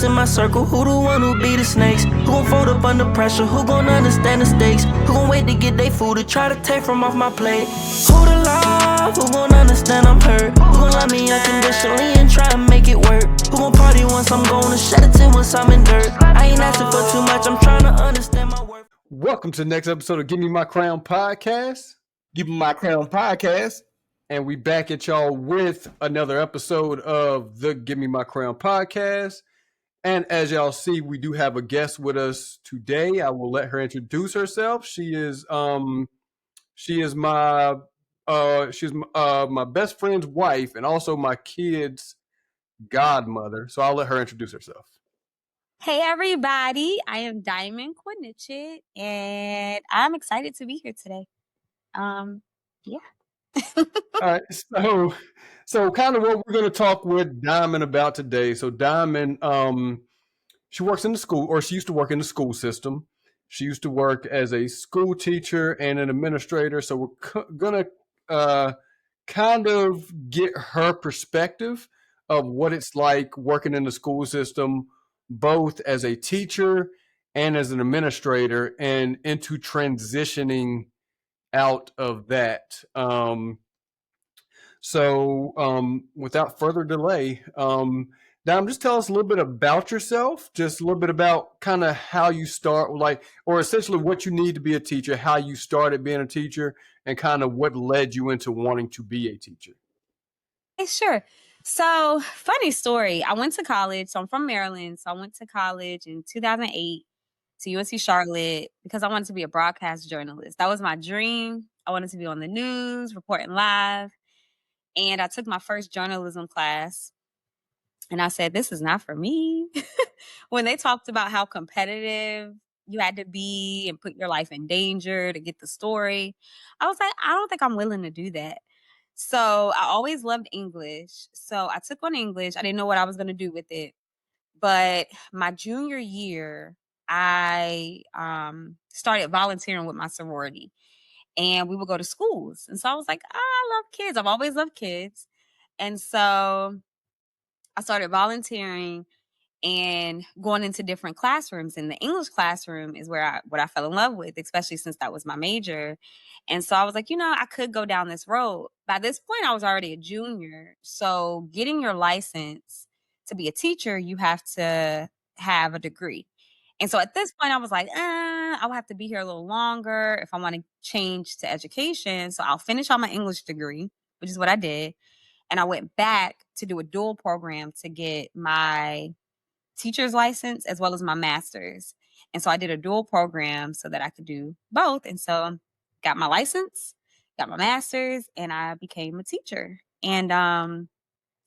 in my circle? Who the one who be the snakes? Who gon' fold up under pressure? Who gon' understand the stakes? Who gon' wait to get their food to try to take from off my plate? Who the love? Who gon' understand I'm hurt? Who gon' love me unconditionally and try to make it work? Who gon' party once I'm gone and shed a tear once I'm in dirt? I ain't asking for too much, I'm trying to understand my worth. Welcome to the next episode of Give Me My Crown podcast. Give Me My Crown podcast. And we back at y'all with another episode of the Give Me My Crown podcast. And as y'all see, we do have a guest with us today. I will let her introduce herself. She's my best friend's wife and also my kid's godmother. So I'll let her introduce herself. Hey everybody, I am Diamond Quinichett and I'm excited to be here today. Yeah. All right, so kind of what we're going to talk with Diamond about today. So Diamond, she works in the school, or she used to work in the school system. She used to work as a school teacher and an administrator. So we're going to kind of get her perspective of what it's like working in the school system, both as a teacher and as an administrator, and into transitioning out of that. So without further delay, Dom, just tell us a little bit about yourself, just a little bit about kind of how you start, or essentially what you need to be a teacher, how you started being a teacher, and kind of what led you into wanting to be a teacher. Hey, sure. So, funny story. I went to college. So I'm from Maryland. So I went to college in 2008 to UNC Charlotte because I wanted to be a broadcast journalist. That was my dream. I wanted to be on the news, reporting live. And I took my first journalism class. And I said, this is not for me. When they talked about how competitive you had to be and put your life in danger to get the story, I was like, I don't think I'm willing to do that. So I always loved English. So I took on English. I didn't know what I was going to do with it. But my junior year, I started volunteering with my sorority. And we would go to schools. And so I was like, I love kids. I've always loved kids. And so I started volunteering and going into different classrooms. And the English classroom is where I fell in love with, especially since that was my major. And so I was like, I could go down this road. By this point, I was already a junior. So getting your license to be a teacher, you have to have a degree. And so at this point, I was like, I'll have to be here a little longer if I want to change to education. So I'll finish on my English degree, which is what I did. And I went back to do a dual program to get my teacher's license as well as my master's. And so I did a dual program so that I could do both. And so got my license, got my master's, and I became a teacher. And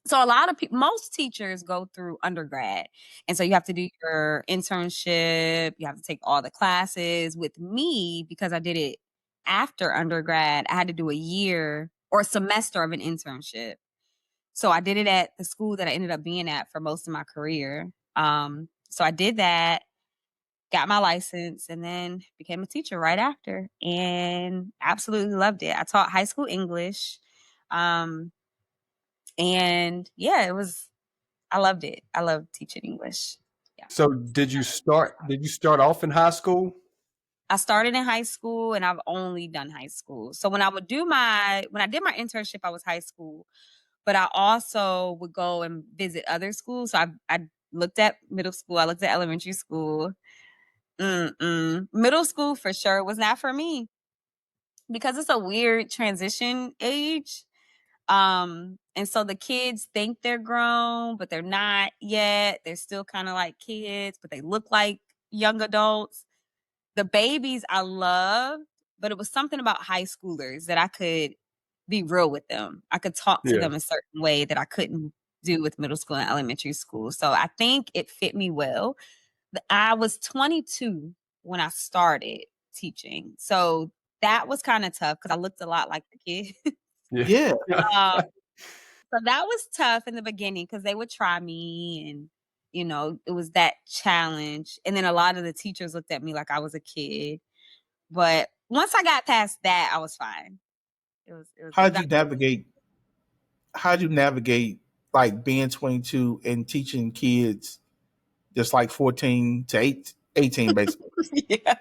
so a lot of people, most teachers go through undergrad. And so you have to do your internship, you have to take all the classes. With me, because I did it after undergrad, I had to do a year or a semester of an internship. So I did it at the school that I ended up being at for most of my career. So I did that, got my license, and then became a teacher right after and absolutely loved it. I taught high school English. And yeah, I loved it. I loved teaching English. Yeah. So did you start off in high school? I started in high school and I've only done high school. So when I did my internship, I was high school. But I also would go and visit other schools. So I looked at middle school. I looked at elementary school. Middle school for sure was not for me because it's a weird transition age. And so the kids think they're grown, but they're not yet. They're still kind of like kids, but they look like young adults. The babies I loved, but it was something about high schoolers that I could be real with them. I could talk to them a certain way that I couldn't do with middle school and elementary school. So I think it fit me well. I was 22 when I started teaching. So that was kind of tough because I looked a lot like the kid. Yeah. So that was tough in the beginning because they would try me and, it was that challenge. And then a lot of the teachers looked at me like I was a kid. But once I got past that, I was fine. How'd you navigate like being 22 and teaching kids just like 14 to 18, basically. Yeah.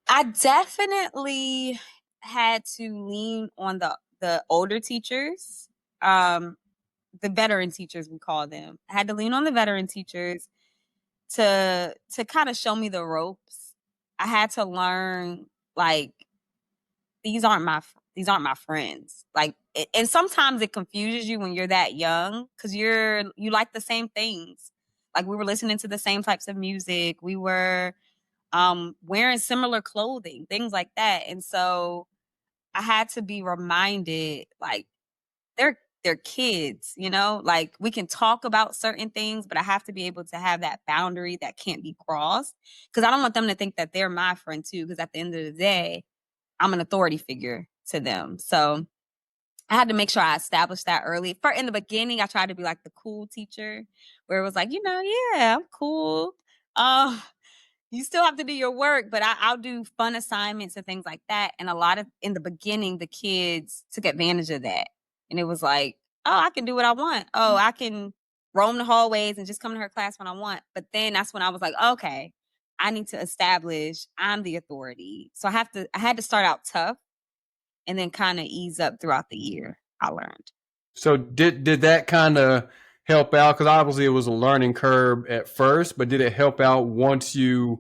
I definitely had to lean on the older teachers, the veteran teachers we call them. I had to lean on the veteran teachers to kind of show me the ropes. I had to learn like these aren't my friends. Like and sometimes it confuses you when you're that young cuz you like the same things. Like we were listening to the same types of music. We were wearing similar clothing, things like that. And so I had to be reminded like they're kids, you know? Like we can talk about certain things, but I have to be able to have that boundary that can't be crossed cuz I don't want them to think that they're my friend too cuz at the end of the day, I'm an authority figure to them. So I had to make sure I established that early. For in the beginning, I tried to be like the cool teacher where it was like, yeah, I'm cool. Uh, you still have to do your work, but I'll do fun assignments and things like that. And a lot of in the beginning, the kids took advantage of that. And it was like, oh, I can do what I want. Oh, I can roam the hallways and just come to her class when I want. But then that's when I was like, okay, I need to establish I'm the authority. So I had to start out tough and then kind of ease up throughout the year, I learned. So did that kind of help out? Because obviously it was a learning curve at first, but did it help out once you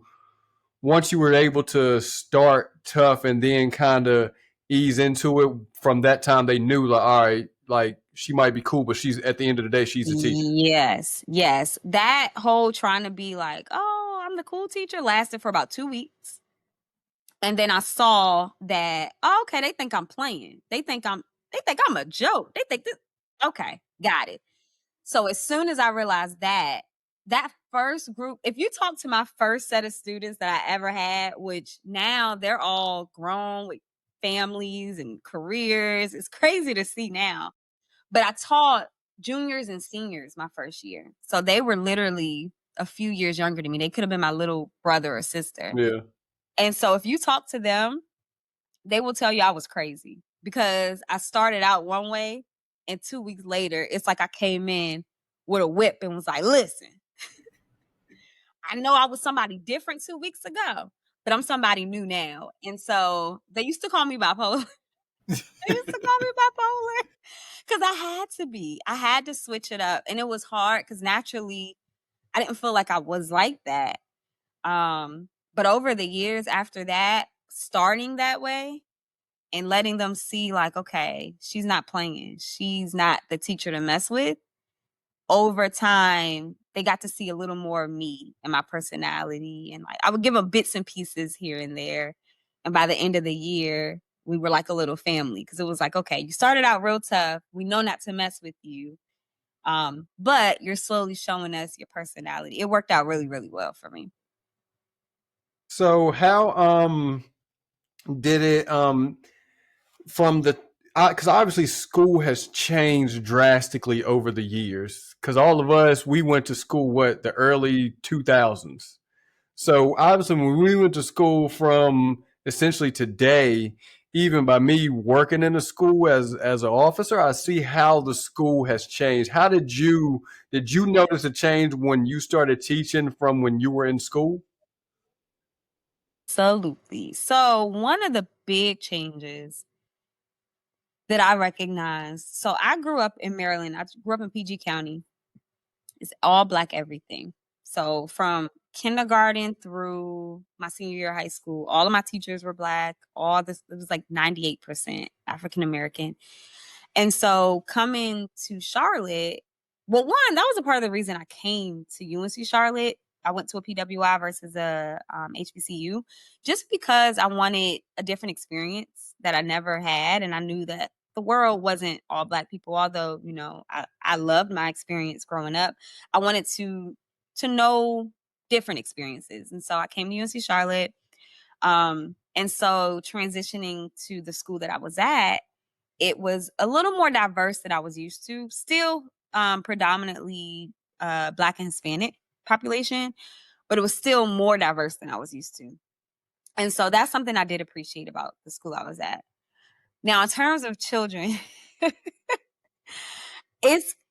were able to start tough and then kind of ease into it? From that time, they knew like, all right, like she might be cool, but she's at the end of the day, she's a teacher. Yes. That whole trying to be like, oh, I'm the cool teacher lasted for about 2 weeks. And then I saw that, oh, okay, they think I'm playing. They think I'm a joke. They think this okay, got it. So as soon as I realized that, that first group, if you talk to my first set of students that I ever had, which now they're all grown with families and careers, it's crazy to see now. But I taught juniors and seniors my first year. So they were literally a few years younger than me. They could have been my little brother or sister. Yeah. And so if you talk to them, they will tell you I was crazy because I started out one way and 2 weeks later, it's like I came in with a whip and was like, listen, I know I was somebody different 2 weeks ago, but I'm somebody new now. And so they used to call me bipolar. They used to call me bipolar because I had to be. I had to switch it up. And it was hard because naturally I didn't feel like I was like that. But over the years after that, starting that way, and letting them see like, okay, she's not playing. She's not the teacher to mess with. Over time, they got to see a little more of me and my personality. And like I would give them bits and pieces here and there. And by the end of the year, we were like a little family because it was like, okay, you started out real tough. We know not to mess with you. But you're slowly showing us your personality. It worked out really, really well for me. So how did it from the because obviously school has changed drastically over the years because all of us we went to school what the early 2000s. So obviously when we went to school from essentially today, even by me working in the school as an officer, I see how the school has changed. How did you notice a change when you started teaching from when you were in school? Absolutely. So one of the big changes that I recognized. So I grew up in Maryland. I grew up in PG County. It's all Black everything. So from kindergarten through my senior year of high school, all of my teachers were Black. All this, it was like 98% African American. And so coming to Charlotte, well, one, that was a part of the reason I came to UNC Charlotte. I went to a PWI versus a HBCU just because I wanted a different experience that I never had. And I knew that the world wasn't all Black people, although, I loved my experience growing up. I wanted to know different experiences. And so I came to UNC Charlotte. And so transitioning to the school that I was at, it was a little more diverse than I was used to. Still predominantly Black and Hispanic population, but it was still more diverse than I was used to. And so that's something I did appreciate about the school I was at. Now, in terms of children,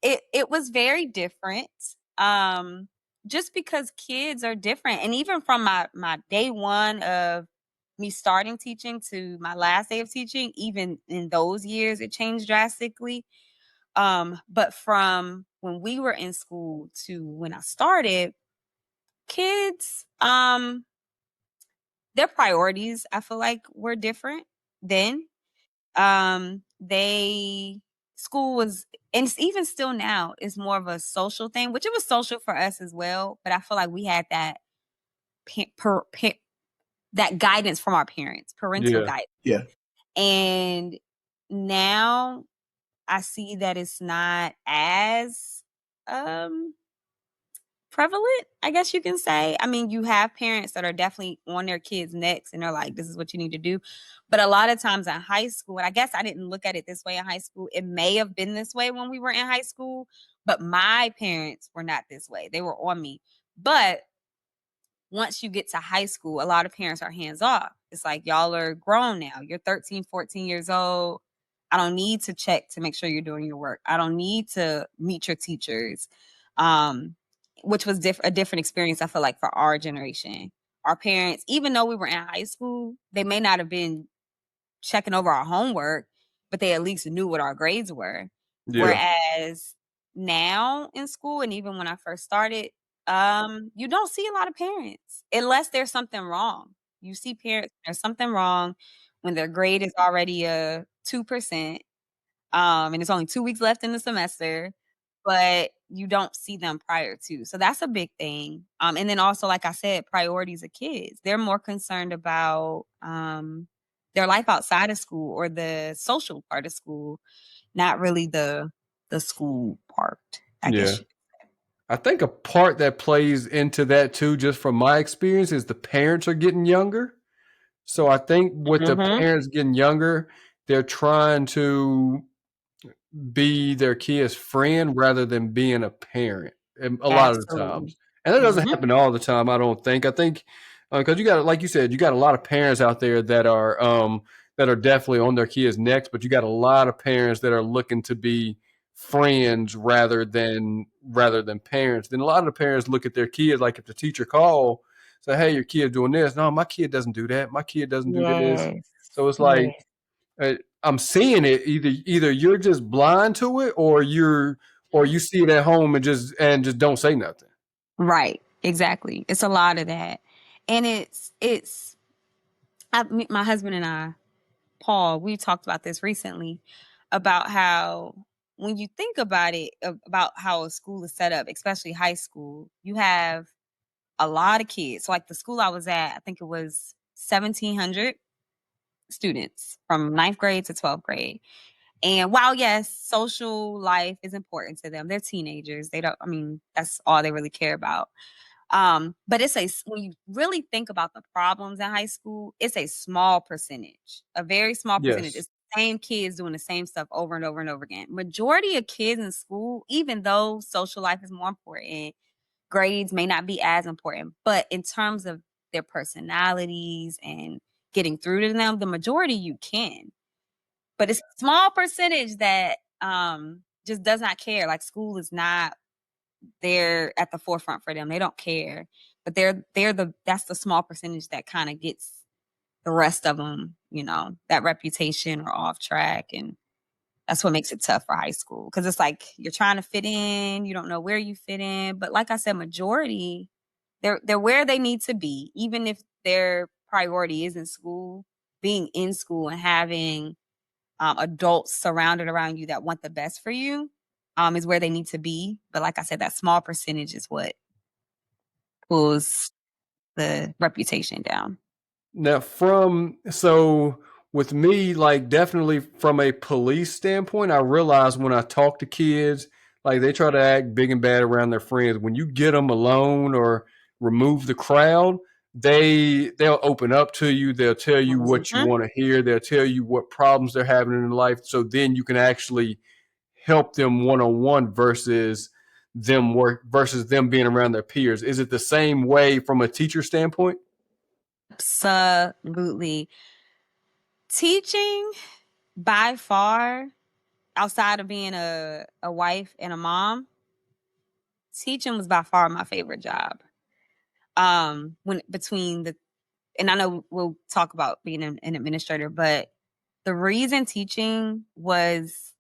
it was very different. Just because kids are different, and even from my day one of me starting teaching to my last day of teaching, even in those years, it changed drastically. But from when we were in school to when I started, kids, their priorities, I feel like, were different then. They school was, and it's even still now, is more of a social thing, which it was social for us as well. But I feel like we had that that guidance from our parents, parental Yeah. guidance. Yeah. And now I see that it's not as prevalent, I guess you can say. I mean, you have parents that are definitely on their kids' necks and they're like, this is what you need to do. But a lot of times in high school, and I guess I didn't look at it this way in high school, it may have been this way when we were in high school, but my parents were not this way. They were on me. But once you get to high school, a lot of parents are hands off. It's like, y'all are grown now. You're 13, 14 years old. I don't need to check to make sure you're doing your work. I don't need to meet your teachers. Um, which was a different experience, I feel like, for our generation. Our parents, even though we were in high school, they may not have been checking over our homework, but they at least knew what our grades were. Yeah. Whereas now in school, and even when I first started, you don't see a lot of parents unless there's something wrong. You see parents, there's something wrong when their grade is already a 2%, and it's only 2 weeks left in the semester, but you don't see them prior to. So that's a big thing. And then also, like I said, priorities of kids. They're more concerned about their life outside of school or the social part of school, not really the school part, I Yeah. guess. I think a part that plays into that too, just from my experience, is the parents are getting younger. So I think with the Mm-hmm. parents getting younger, they're trying to be their kid's friend rather than being a parent a lot of the Absolutely. times. And that doesn't Mm-hmm. happen all the time, I don't think. I think because you got, like you said, you got a lot of parents out there that are definitely on their kids' necks, but you got a lot of parents that are looking to be friends rather than parents. Then a lot of the parents look at their kids like, if the teacher call, say, "Hey, your kid's doing this." No, my kid doesn't do that. My kid doesn't do this. Yes. So it's like, Yes. I'm seeing it. Either you're just blind to it, or you see it at home and just don't say nothing. Right. Exactly. It's a lot of that. And it's my husband and I, Paul, we talked about this recently about how when you think about it, about how a school is set up, especially high school, you have a lot of kids. So like the school I was at, I think it was 1,700 students from ninth grade to 12th grade. And while yes, social life is important to them, they're teenagers. They don't, I mean, that's all they really care about. But when you really think about the problems in high school, it's a small percentage, a very small percentage. Yes. It's the same kids doing the same stuff over and over and over again. Majority of kids in school, even though social life is more important, grades may not be as important, but in terms of their personalities and getting through to them, the majority you can. But it's a small percentage that just does not care. Like school is not there at the forefront for them. They don't care. But that's the small percentage that kind of gets the rest of them, that reputation or off track. And that's what makes it tough for high school. Cause it's like you're trying to fit in, you don't know where you fit in. But like I said, majority, they're where they need to be, even if their priority is in school, being in school and having adults surrounded around you that want the best for you is where they need to be. But like I said, that small percentage is what pulls the reputation down. Now, with me, like, definitely from a police standpoint, I realize when I talk to kids, like, they try to act big and bad around their friends. When you get them alone or remove the crowd, they'll open up to you. They'll tell you what you Mhm. want to hear. They'll tell you what problems they're having in life. So then you can actually help them one on one versus them being around their peers. Is it the same way from a teacher standpoint? Absolutely. Teaching by far outside of being a wife and a mom, teaching was by far my favorite job. When between the and I know we'll talk about being an administrator, but the reason teaching was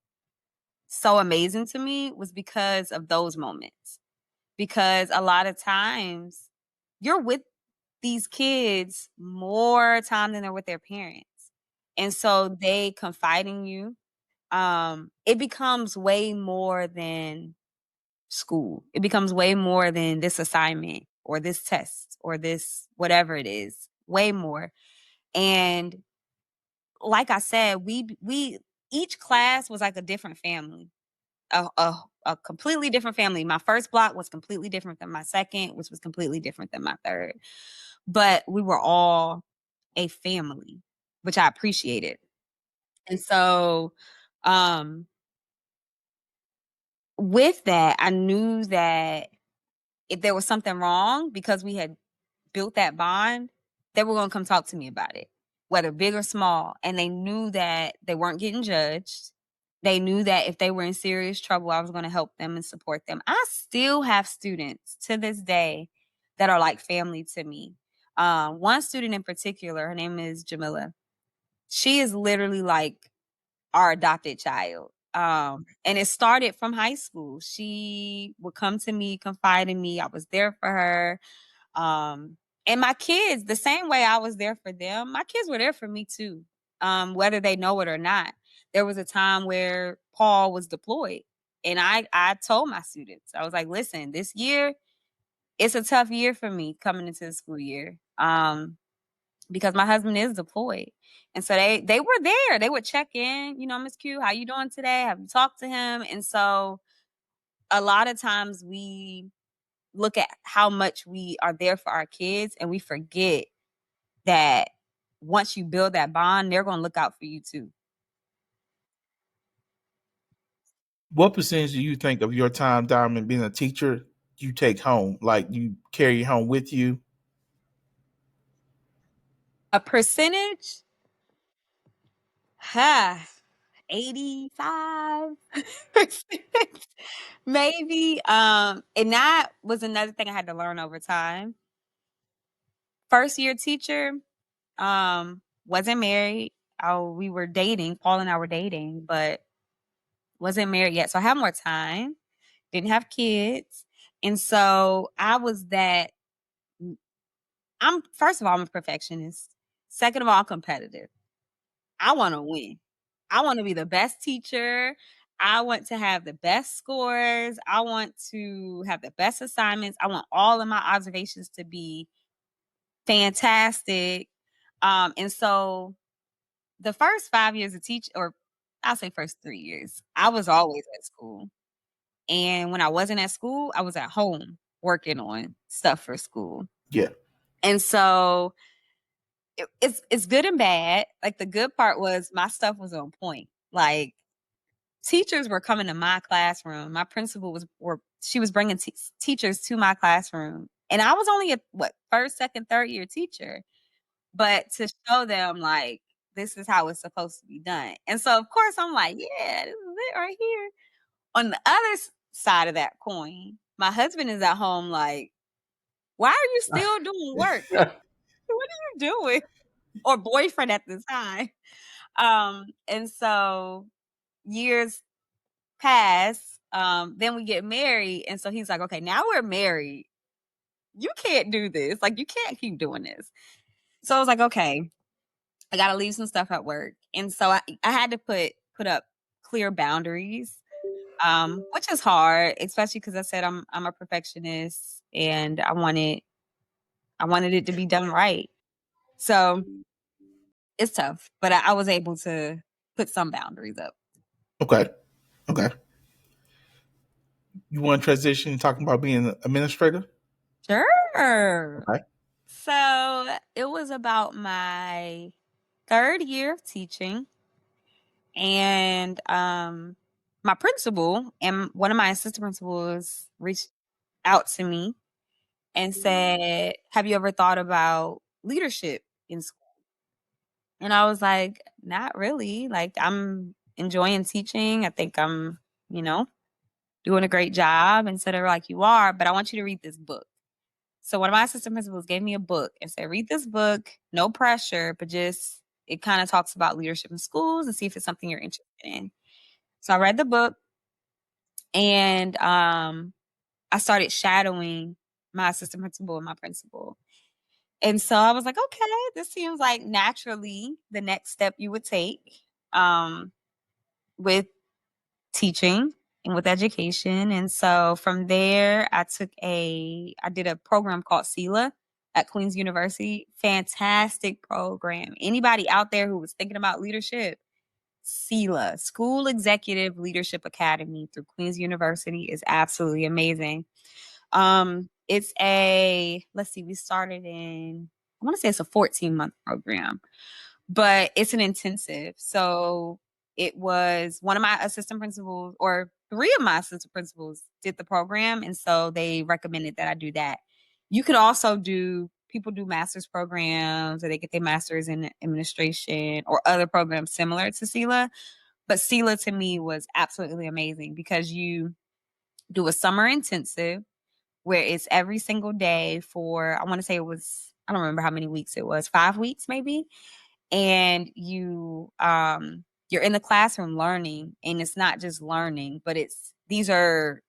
so amazing to me was because of those moments. Because a lot of times you're with these kids more time than they're with their parents. And so they confide in you. It becomes way more than school. It becomes way more than this assignment or this test or this whatever it is. Way more. And like I said, we each class was like a different family. A completely different family. My first block was completely different than my second, which was completely different than my third. But we were all a family, which I appreciated. And so um with that, I knew that if there was something wrong because we had built that bond, they were going to come talk to me about it, whether big or small. And they knew that they weren't getting judged. They knew that if they were in serious trouble, I was going to help them and support them. I still have students to this day that are like family to me. One student in particular, her name is Jamila. She is literally like our adopted child. And it started from high school. She would come to me, confide in me. I was there for her. And my kids, the same way I was there for them, my kids were there for me too, whether they know it or not. There was a time where Paul was deployed, and I told my students, I was like, listen, this year, it's a tough year for me coming into the school year, because my husband is deployed. And so they were there. They would check in, Miss Q, how you doing today? Have you talked to him? And so a lot of times we look at how much we are there for our kids and we forget that once you build that bond, they're going to look out for you too. What percentage do you think of your time, Diamond, being a teacher, you take home? Like you carry home with you? A percentage? Ha, 85 maybe. And that was another thing I had to learn over time. First year teacher, wasn't married. We were dating. Paul and I were dating, but wasn't married yet. So I had more time, didn't have kids. And so I was that I'm first of all, I'm a perfectionist. Second of all, I'm competitive. I want to win. I want to be the best teacher. I want to have the best scores. I want to have the best assignments. I want all of my observations to be fantastic. And so the first 5 years of teach, or I'll say first 3 years, I was always at school. And when I wasn't at school, I was at home working on stuff for school. Yeah. And so it's good and bad. Like the good part was my stuff was on point. Like teachers were coming to my classroom. My principal she was bringing teachers to my classroom, and I was only a first, second, third year teacher, but to show them like this is how it's supposed to be done. And so of course I'm like, yeah, this is it right here. On the other side of that coin, my husband is at home like, why are you still doing work? What are you doing? Or boyfriend at the time. And so years pass, then we get married. And so he's like, okay, now we're married. You can't do this. Like, you can't keep doing this. So I was like, okay, I got to leave some stuff at work. And so I had to put up clear boundaries, which is hard, especially because I said I'm a perfectionist and I wanted it to be done right. So it's tough, but I was able to put some boundaries up. Okay. Okay. You want to transition talking about being an administrator? Sure. Okay. So it was about my third year of teaching, and my principal and one of my assistant principals reached out to me and said, "Have you ever thought about leadership in school?" And I was like, "Not really. Like, I'm enjoying teaching. I think I'm, you know, doing a great job, and said, like you are, but I want you to read this book. So one of my assistant principals gave me a book and said, read this book, no pressure, but just it kind of talks about leadership in schools and see if it's something you're interested in. So I read the book, and I started shadowing my assistant principal and my principal. And so I was like, okay, this seems like naturally the next step you would take with teaching and with education. And so from there, I did a program called SELA at Queen's University. Fantastic program. Anybody out there who was thinking about leadership, SELA, School Executive Leadership Academy through Queen's University, is absolutely amazing. We started in, I want to say it's a 14-month program, but it's an intensive. So it was one of my assistant principals, or three of my assistant principals did the program. And so they recommended that I do that. You could also people do master's programs, or they get their master's in administration or other programs similar to SELA. But SELA to me was absolutely amazing because you do a summer intensive where it's every single day for, I want to say I don't remember how many weeks it was, 5 weeks maybe. And you're in the classroom learning, and it's not just learning, but you're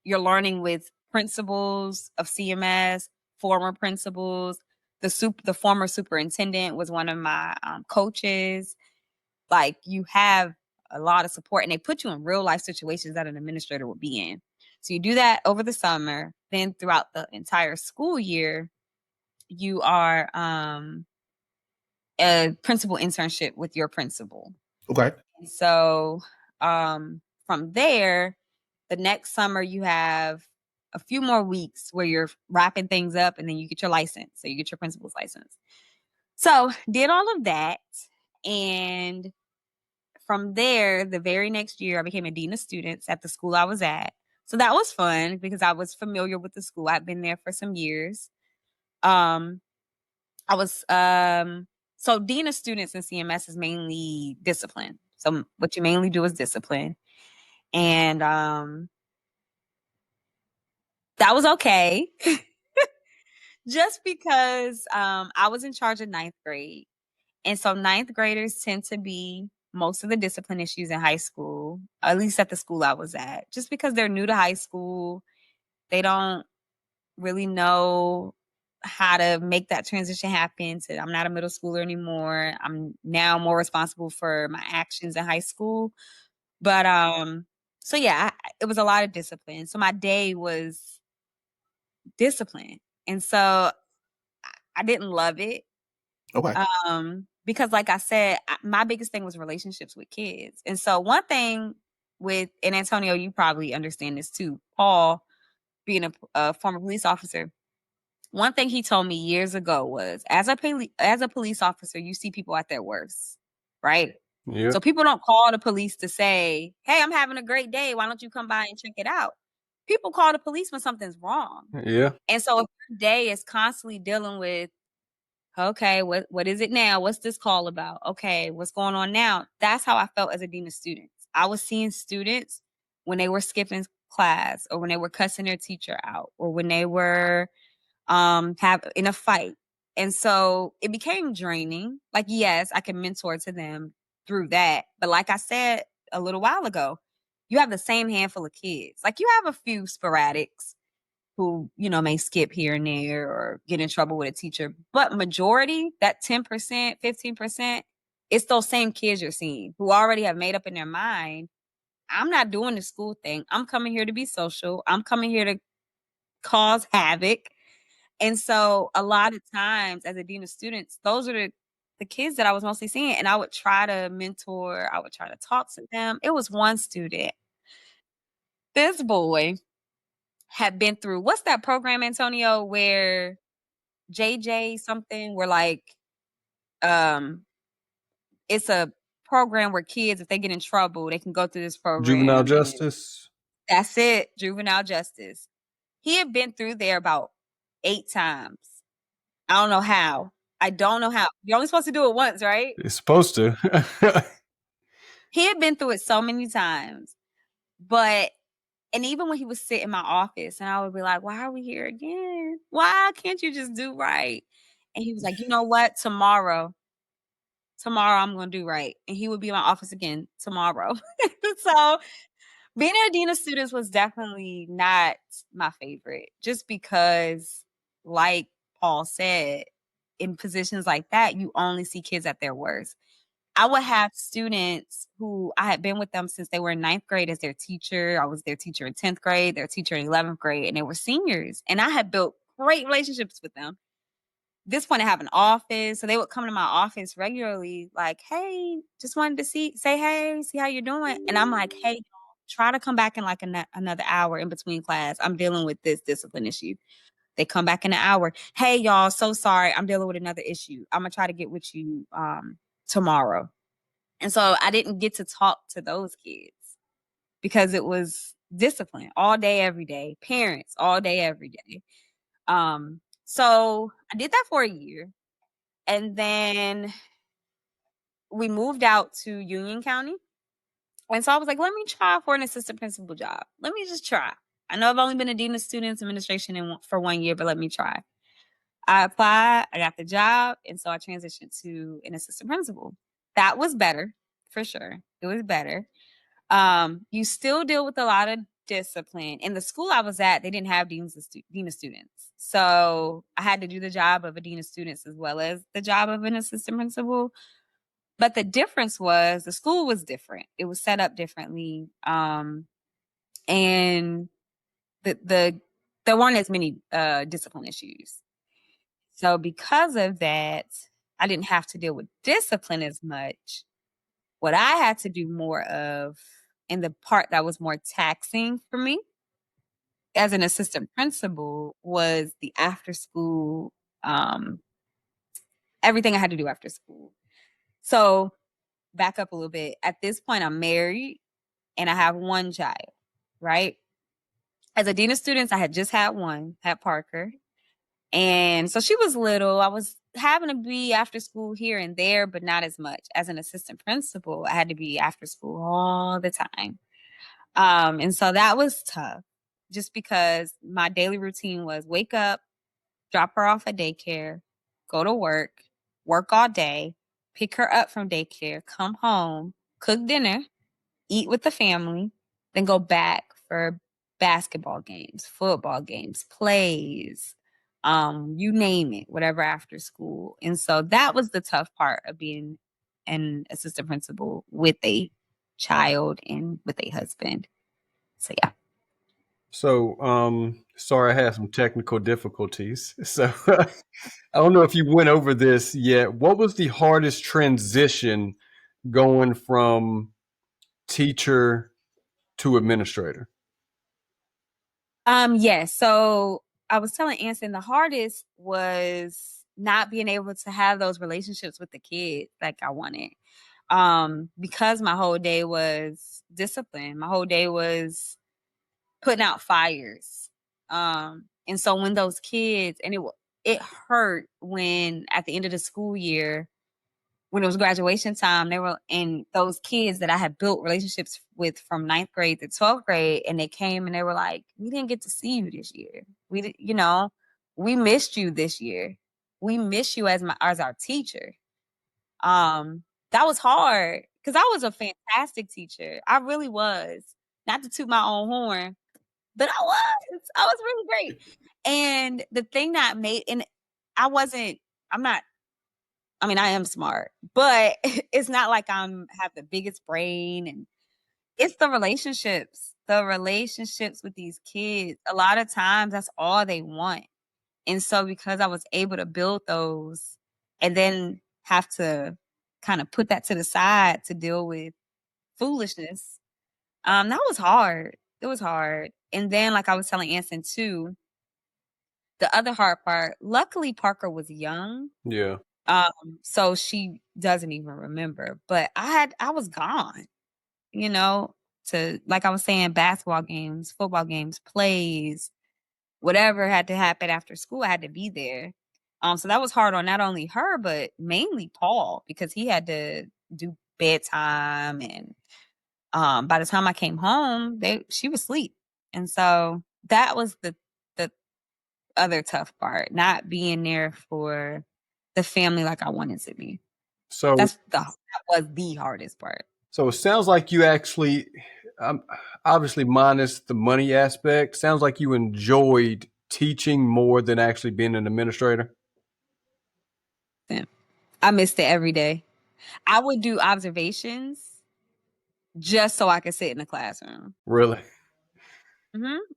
learning with principals of CMS, former principals. The former superintendent was one of my coaches. Like, you have a lot of support, and they put you in real life situations that an administrator would be in. So you do that over the summer. Then throughout the entire school year, you are a principal internship with your principal. Okay. So from there, the next summer you have a few more weeks where you're wrapping things up, and then you get your license. So you get your principal's license. So did all of that. And from there, the very next year, I became a dean of students at the school I was at. So that was fun because I was familiar with the school. I'd been there for some years. Um, I was so dean of students in CMS is mainly discipline. So what you mainly do is discipline. And that was okay. Just because I was in charge of ninth grade. And so ninth graders tend to be most of the discipline issues in high school, at least at the school I was at, just because they're new to high school. They don't really know how to make that transition happen to, I'm not a middle schooler anymore. I'm now more responsible for my actions in high school. But so yeah, it was a lot of discipline. So my day was discipline. And so I didn't love it. Okay. Because like I said, my biggest thing was relationships with kids. And so one thing and Antonio, you probably understand this too, Paul, being a former police officer, one thing he told me years ago was, as a police officer, you see people at their worst, right? Yeah. So people don't call the police to say, hey, I'm having a great day, why don't you come by and check it out? People call the police when something's wrong. Yeah. And so if your day is constantly dealing with, okay, what is it now? What's this call about? Okay, what's going on now? That's how I felt as a dean of students. I was seeing students when they were skipping class, or when they were cussing their teacher out, or when they were in a fight. And so it became draining. Like, yes, I can mentor to them through that. But like I said a little while ago, you have the same handful of kids. Like, you have a few sporadics who, may skip here and there or get in trouble with a teacher. But majority, that 10%, 15%, it's those same kids you're seeing who already have made up in their mind, I'm not doing the school thing. I'm coming here to be social. I'm coming here to cause havoc. And so a lot of times as a dean of students, those are the kids that I was mostly seeing. And I would try to mentor. I would try to talk to them. It was one student. This boy had been through, what's that program, Antonio, where JJ something, where like, it's a program where kids, if they get in trouble, they can go through this Juvenile program. justice. That's it. Juvenile justice. He had been through there about 8 times. I don't know how. I don't know how. You're only supposed to do it once, right? It's supposed to. He had been through it so many times, and even when he would sit in my office and I would be like, why are we here again? Why can't you just do right? And he was like, you know what? Tomorrow I'm going to do right. And he would be in my office again tomorrow. So being a dean of students was definitely not my favorite, just because, like Paul said, in positions like that, you only see kids at their worst. I would have students who I had been with them since they were in ninth grade as their teacher. I was their teacher in 10th grade, their teacher in 11th grade, and they were seniors. And I had built great relationships with them. This point, I have an office. So they would come to my office regularly, like, hey, just wanted to say hey, see how you're doing. And I'm like, hey, try to come back in like another hour in between class. I'm dealing with this discipline issue. They come back in an hour. Hey, y'all, so sorry. I'm dealing with another issue. I'm going to try to get with you tomorrow. And so I didn't get to talk to those kids because it was discipline all day, every day, parents all day, every day. So I did that for a year. And then we moved out to Union County. And so I was like, let me try for an assistant principal job. Let me just try. I know I've only been a dean of students administration for 1 year, but let me try. I applied, I got the job, and so I transitioned to an assistant principal. That was better, for sure. It was better. You still deal with a lot of discipline. In the school I was at, they didn't have dean of students. So I had to do the job of a dean of students as well as the job of an assistant principal. But the difference was the school was different. It was set up differently. And there weren't as many discipline issues. So because of that, I didn't have to deal with discipline as much. What I had to do more of, and the part that was more taxing for me as an assistant principal, was the after school, everything I had to do after school. So back up a little bit. At this point, I'm married and I have one child, right? As a dean of students, I had just had Parker. And so she was little. I was having to be after school here and there, but not as much. As an assistant principal, I had to be after school all the time. And so that was tough just because my daily routine was wake up, drop her off at daycare, go to work all day, pick her up from daycare, come home, cook dinner, eat with the family, then go back for basketball games, football games, plays, you name it, whatever after school. And so that was the tough part of being an assistant principal with a child and with a husband. So yeah. So, sorry, I had some technical difficulties. So, I don't know if you went over this yet. What was the hardest transition going from teacher to administrator? Yes. So I was telling Anson the hardest was not being able to have those relationships with the kids like I wanted. Because my whole day was discipline. My whole day was putting out fires. And so when those kids, and it hurt when at the end of the school year, when it was graduation time, they were, and those kids that I had built relationships with from ninth grade to 12th grade, and they came and they were like, we didn't get to see you this year. We missed you this year. We miss you as our teacher. That was hard because I was a fantastic teacher. I really was. Not to toot my own horn, but I was really great. And the thing that made, and I wasn't, I'm not, I mean, I am smart, but it's not like have the biggest brain, and it's the relationships with these kids. A lot of times that's all they want. And so because I was able to build those and then have to kind of put that to the side to deal with foolishness, that was hard. It was hard. And then, like I was telling Anson too, the other hard part, luckily Parker was young. Yeah. So she doesn't even remember. But I was gone, you know, to, like I was saying, basketball games, football games, plays, whatever had to happen after school, I had to be there. So that was hard on not only her, but mainly Paul, because he had to do bedtime, and by the time I came home, she was asleep. And so that was the other tough part, not being there for the family like I wanted to be. So That was the hardest part. So it sounds like you actually, obviously minus the money aspect, sounds like you enjoyed teaching more than actually being an administrator. Yeah. I missed it every day. I would do observations just so I could sit in the classroom. Really?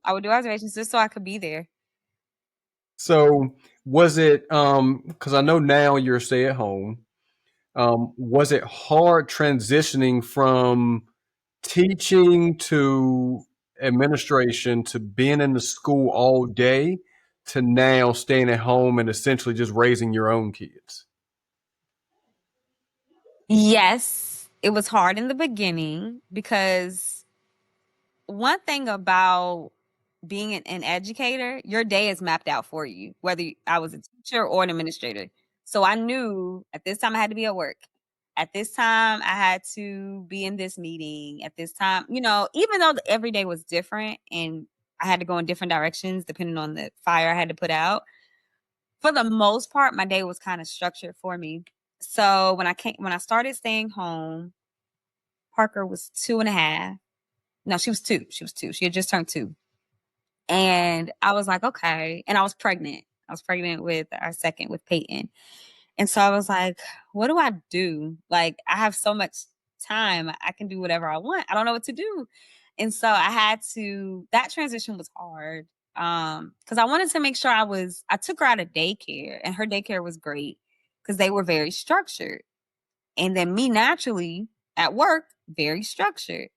I would do observations just so I could be there. So was it, because I know now you're stay at home, was it hard transitioning from teaching to administration to being in the school all day to now staying at home and essentially just raising your own kids? Yes, it was hard in the beginning because one thing about being an educator, your day is mapped out for you, whether I was a teacher or an administrator. So I knew at this time I had to be at work. At this time, I had to be in this meeting. At this time, even though every day was different and I had to go in different directions depending on the fire I had to put out, for the most part, my day was kind of structured for me. So when I started staying home, Parker was 2.5. No, she was 2. She was 2. She had just turned 2. And I was like, okay. And I was pregnant. I was pregnant with our second, with Peyton. And so I was like, what do I do? Like, I have so much time. I can do whatever I want. I don't know what to do. And so that transition was hard. Because I wanted to make sure I took her out of daycare, and her daycare was great because they were very structured. And then me naturally at work, very structured.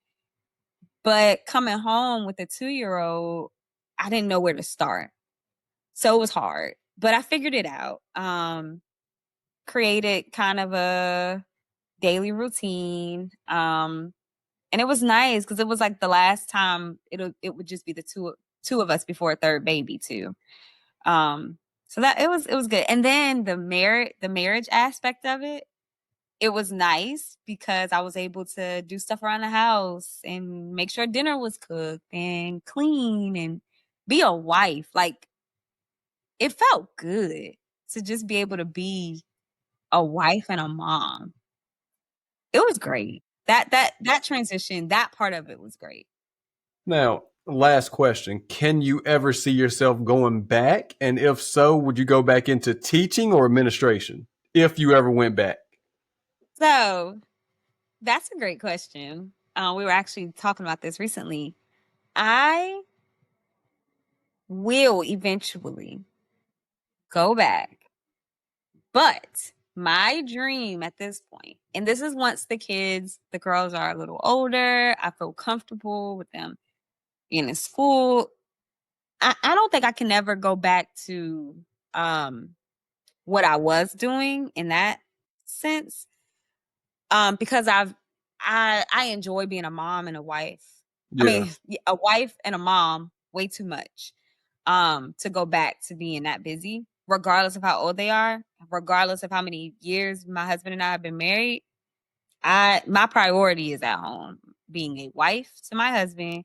But coming home with a 2-year-old, I didn't know where to start. So it was hard, but I figured it out. Created kind of a daily routine. And it was nice because it was like the last time it would just be the two of us before a third baby too. So that it was good. And then the marriage aspect of it was nice because I was able to do stuff around the house and make sure dinner was cooked and clean and be a wife. Like, it felt good to just be able to be a wife and a mom. It was great. That transition, that part of it was great. Now, last question. Can you ever see yourself going back? And if so, would you go back into teaching or administration if you ever went back? So that's a great question. We were actually talking about this recently. I will eventually go back, but my dream at this point, and this is once the girls are a little older, I feel comfortable with them being in school. I don't think I can ever go back to what I was doing in that sense. Because I enjoy being a mom and a wife. I Yeah. mean, a wife and a mom way too much to go back to being that busy, regardless of how old they are, regardless of how many years my husband and I have been married. My priority is at home, being a wife to my husband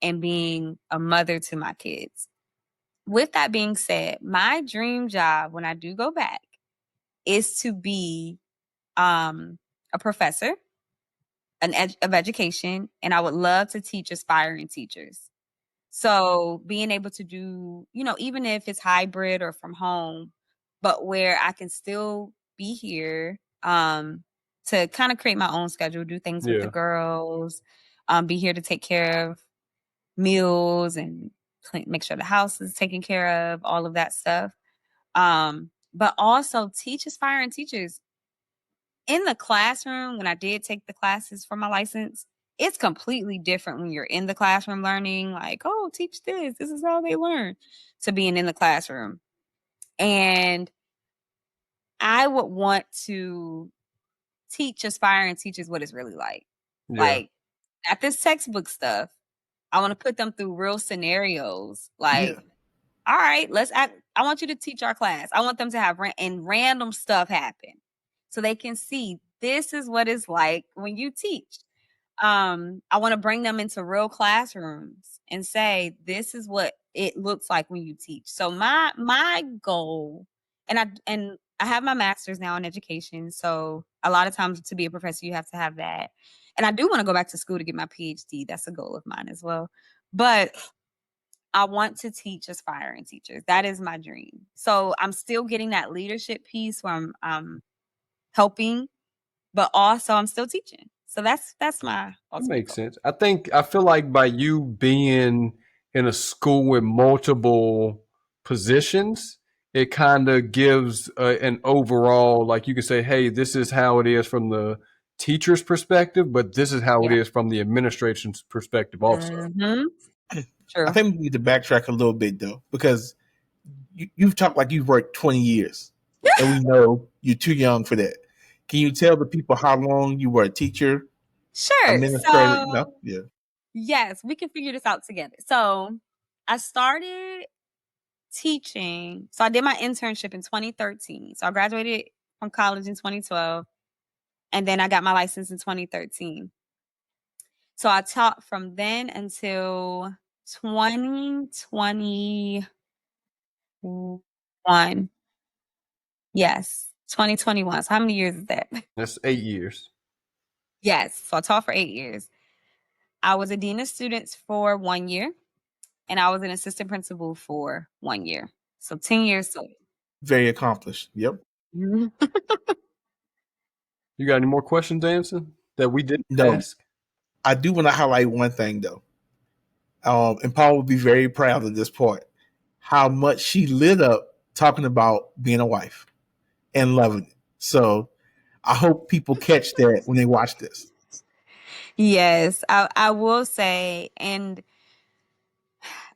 and being a mother to my kids. With that being said, my dream job when I do go back is to be a professor of education, and I would love to teach aspiring teachers. So being able to do, even if it's hybrid or from home, but where I can still be here to kind of create my own schedule, do things with the Yeah. girls, be here to take care of meals and make sure the house is taken care of, all of that stuff. But also teach aspiring teachers. In the classroom, when I did take the classes for my license, it's completely different when you're in the classroom learning, like, oh, teach this. This is how they learn, to being in the classroom. And I would want to teach aspiring teachers what it's really like. Yeah. Like, at this textbook stuff, I want to put them through real scenarios. Like, all right, I want you to teach our class. I want them to have random stuff happen so they can see this is what it's like when you teach. I want to bring them into real classrooms and say, this is what it looks like when you teach. So my goal, and I have my master's now in education. So a lot of times to be a professor, you have to have that. And I do want to go back to school to get my PhD. That's a goal of mine as well. But I want to teach aspiring teachers. That is my dream. So I'm still getting that leadership piece where I'm helping, but also I'm still teaching. So that's my That ultimate makes goal. sense. I feel like by you being in a school with multiple positions, it kind of gives an overall, like you can say, hey, this is how it is from the teacher's perspective, but this is how it Yeah. is from the administration's perspective also. Mm-hmm. I True. think we need to backtrack a little bit though, because you've talked like you've worked 20 years, and we know you're too young for that. Can you tell the people how long you were a teacher, Sure. administrator? So No, yeah, yes, we can figure this out together. So I started teaching. So I did my internship in 2013. So I graduated from college in 2012, and then I got my license in 2013. So I taught from then until 2021. Yes, 2021. So how many years is that? That's 8 years. Yes. So I taught for 8 years. I was a dean of students for 1 year, and I was an assistant principal for 1 year. So 10 years total. very accomplished. Yep. You got any more questions, Anson, that we didn't No, ask? I do want to highlight one thing though, and Paul will be very proud of this part. How much she lit up talking about being a wife and loving it. So I hope people catch that when they watch this. Yes, I will say, and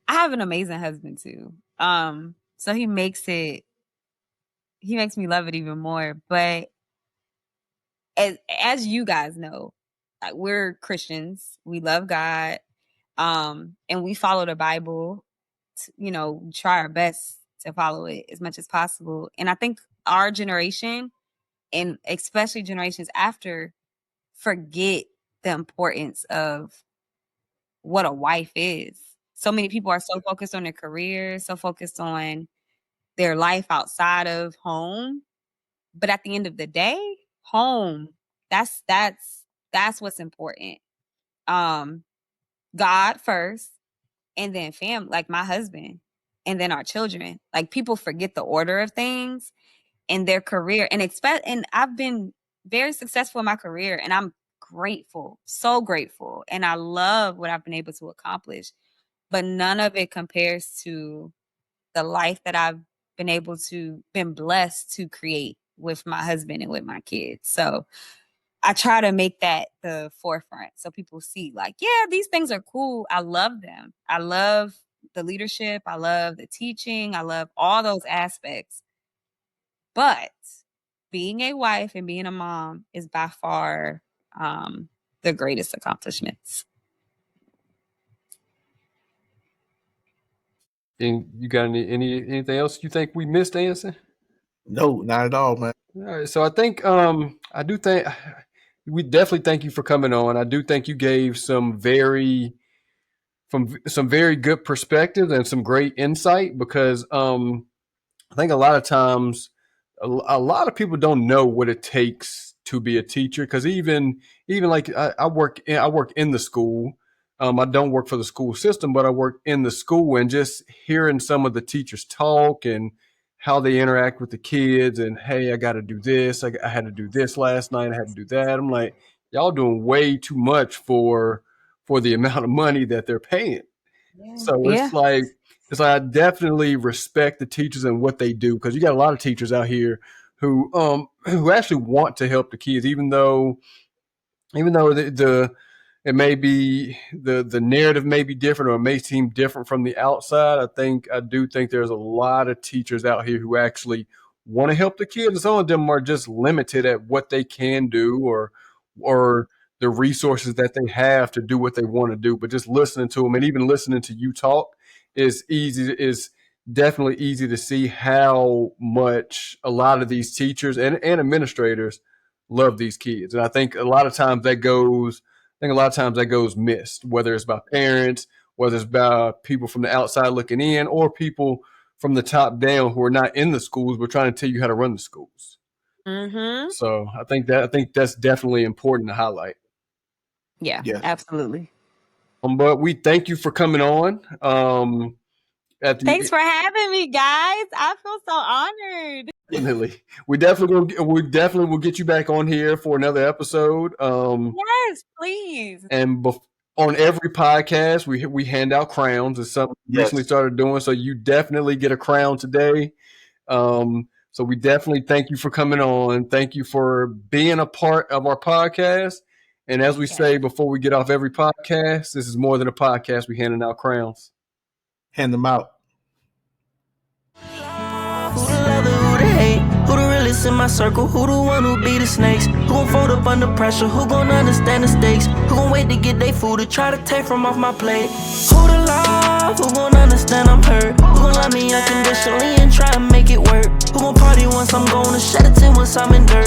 I have an amazing husband too. So he makes me love it even more. But as you guys know, like, we're Christians. We love God. And we follow the Bible. Try our best to follow it as much as possible. And I think our generation, and especially generations after, forget the importance of what a wife is. So many people are so focused on their career, so focused on their life outside of home. But at the end of the day, home, that's what's important. Um, God first, and then family, like my husband, and then our children. Like, people forget the order of things in their career, and I've been very successful in my career, and I'm grateful, so grateful, and I love what I've been able to accomplish. But none of it compares to the life that I've been blessed to create with my husband and with my kids. So I try to make that the forefront so people see, like, yeah, these things are cool. I love them. I love the leadership. I love the teaching. I love all those aspects. But being a wife and being a mom is by far the greatest accomplishments. And you got anything else you think we missed, Anson? No, not at all, man. All right, so I think I do think we definitely thank you for coming on. I do think you gave some very good perspectives and some great insight because I think a lot of times a lot of people don't know what it takes to be a teacher because even like I work in the school. I don't work for the school system, but I work in the school and just hearing some of the teachers talk and how they interact with the kids and hey, I got to do this. I had to do this last night. I had to do that. I'm like, y'all doing way too much for the amount of money that they're paying. So Yeah. it's like I definitely respect the teachers and what they do because you got a lot of teachers out here who actually want to help the kids, even though the it may be the narrative may be different or it may seem different from the outside. I do think there's a lot of teachers out here who actually want to help the kids. And some of them are just limited at what they can do or the resources that they have to do what they want to do. But just listening to them and even listening to you talk is definitely easy to see how much a lot of these teachers and administrators love these kids. And I think a lot of times that goes missed, whether it's by parents, whether it's by people from the outside looking in, or people from the top down who are not in the schools but trying to tell you how to run the schools. Mm-hmm. So I think that's definitely important to highlight. Yeah, Yes. absolutely. But we thank you for coming on. Thanks for having me, guys. I feel so honored. Definitely. We definitely will get you back on here for another episode. Yes, please. And on every podcast, we hand out crowns. It's something we recently started doing. So you definitely get a crown today. So we definitely thank you for coming on. Thank you for being a part of our podcast. And as we say before we get off every podcast, this is more than a podcast. We're handing out crowns. Hand them out. Who the lover, who the hate? Who the realest in my circle? Who the one who be the snakes? Who gon' fold up under pressure? Who gon' understand the stakes? Who gon' wait to get they food to try to take from off my plate? Who the love? Who gon' understand I'm hurt? Who gon' love me unconditionally and try and make it work? Who gon' party once I'm gone and shed a tear once I'm in dirt?